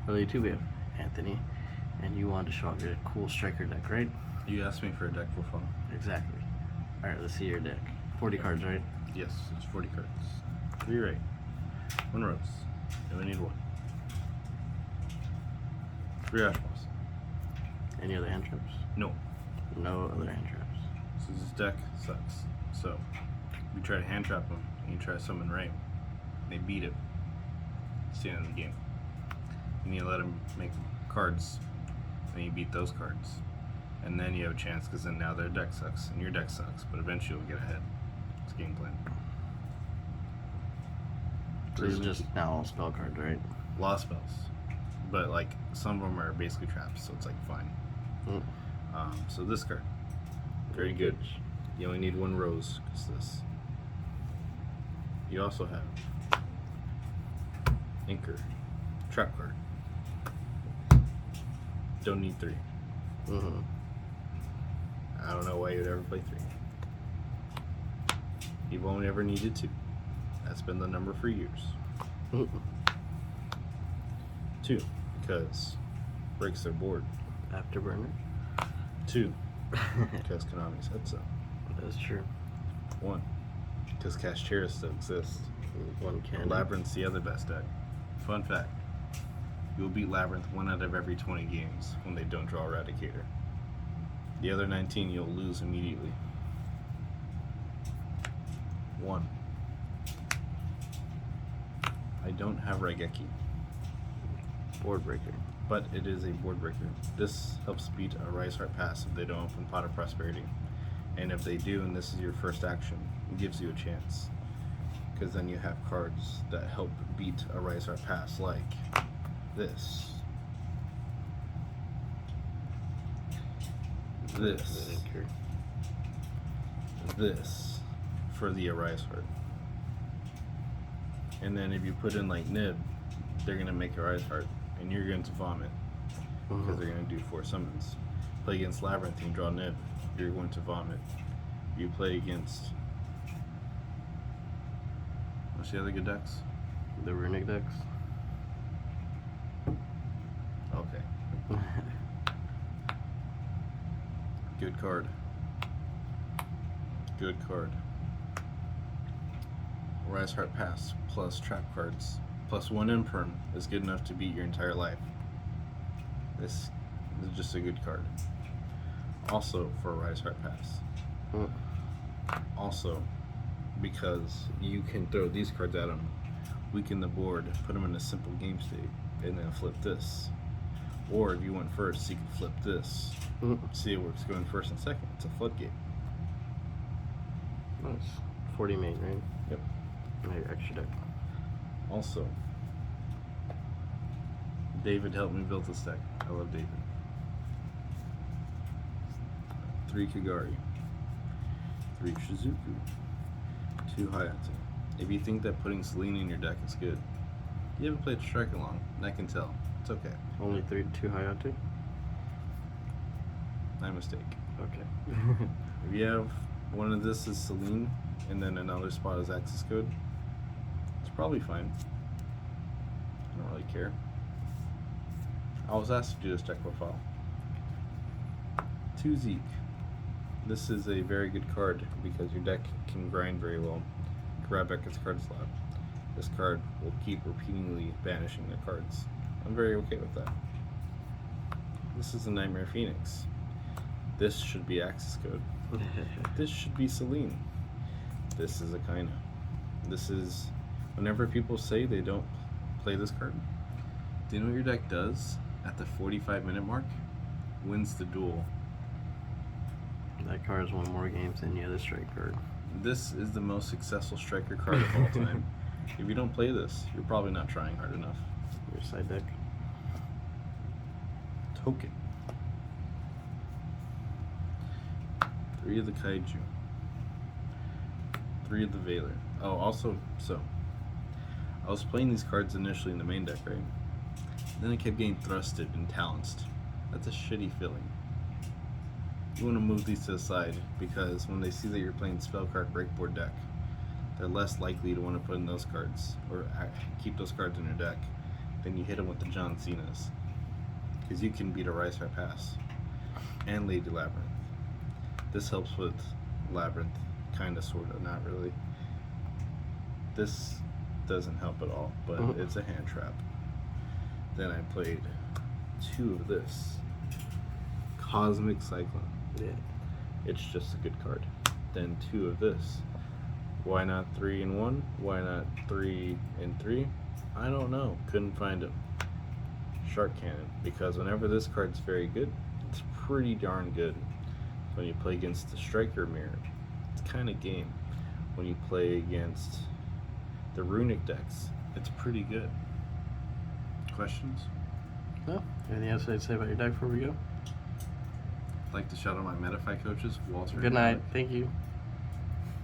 Early too, we have Anthony, and you wanted to show off your cool striker deck, right? You asked me for a deck for fun. Exactly. All right, let's see your deck. 40 cards, right? Yes, it's 40 cards. 3 right. 1 rose. And we need 1. 3 ash balls. Any other hand traps? No. No other hand traps. So this deck sucks. So you try to hand trap them and you try to summon Rain. They beat it. It's the end of the game. And you let them make cards, and you beat those cards. And then you have a chance because then now their deck sucks and your deck sucks, but eventually you'll get ahead. It's game plan. So this is just now all spell cards, right? Law spells. But like some of them are basically traps, so it's like fine. Mm. So this card, very good. You only need 1 rose because this. You also have Anchor, trap card. Don't need 3. Mm-hmm. I don't know why you'd ever play 3. You've only ever needed 2. That's been the number for years. Mm-hmm. 2, because breaks their board. Afterburner. 2, because Konami said so. That's true. 1, because Kashtira still exists. 1 cannon. Labyrinth's the other best deck. Fun fact, you'll beat Labyrinth 1 out of every 20 games when they don't draw Eradicator. The other 19 you'll lose immediately. 1. I don't have Raigeki, Board breaker. but it is a board breaker. This helps beat a Rise Heart Pass if they don't open Pot of Prosperity. And if they do, and this is your first action, it gives you a chance. Because then you have cards that help beat a Rise Heart Pass, like this. This for the Arise Heart. And then if you put in like Nib, they're gonna make Arise Heart, and you're going to vomit because they're gonna do 4 summons. Play against Labyrinth and draw Nib, you're going to vomit. You play against, what's the other good decks? The runic decks. Okay. Good card. Good card. Rise Heart Pass plus trap cards plus 1 Imperm is good enough to beat your entire life. This is just a good card. Also for Rise Heart Pass. Mm. Also because you can throw these cards at them, weaken the board, put them in a simple game state, and then flip this. Or if you went first, you can flip this. Mm. See, it works going first and second. It's a floodgate. Nice. 40 main, right? Yep. Now your extra deck. Also, David helped me build this deck. I love David. 3 Kagari, 3 Shizuku, 2 Hayate. If you think that putting Selene in your deck is good, you haven't played Strike Along, and I can tell. It's okay. Only 2 Hayate? My mistake. Okay. If you have one of this is Selene, and then another spot is Access Code, it's probably fine. I don't really care. I was asked to do this deck profile. 2 Zeke. This is a very good card because your deck can grind very well. Grab back its card slot. This card will keep repeatedly banishing the cards. I'm very okay with that. This is a Nightmare Phoenix. This should be Access Code. This should be Selene. This is Akaina. This is, whenever people say they don't play this card, do you know what your deck does at the 45-minute mark? Wins the duel. That card has won more games than the other strike card. This is the most successful striker card of all time. If you don't play this, you're probably not trying hard enough. Your side deck. Token. 3 of the Kaiju. 3 of the Veiler. Oh, also, so I was playing these cards initially in the main deck, right? Then I kept getting thrusted and talanced. That's a shitty feeling. You want to move these to the side because when they see that you're playing spell card breakboard deck, they're less likely to want to put in those cards or keep those cards in your deck then you hit them with the John Cena's. Because you can beat a Rise Fire Pass and Lady Labyrinth. This helps with Labyrinth, kinda, sorta, not really. This doesn't help at all, but it's a hand trap. Then I played 2 of this. Cosmic Cyclone. Yeah. It's just a good card. Then 2 of this. Why not 3 and 1? Why not 3 and 3? I don't know. Couldn't find them. Shark Cannon. Because whenever this card's very good, it's pretty darn good. When you play against the Striker Mirror, it's kind of game. When you play against the Runic decks, it's pretty good. Questions? No? Anything else to say about your deck before we go? I'd like to shout out my Metafy coaches, Walter. Good night. Thank you.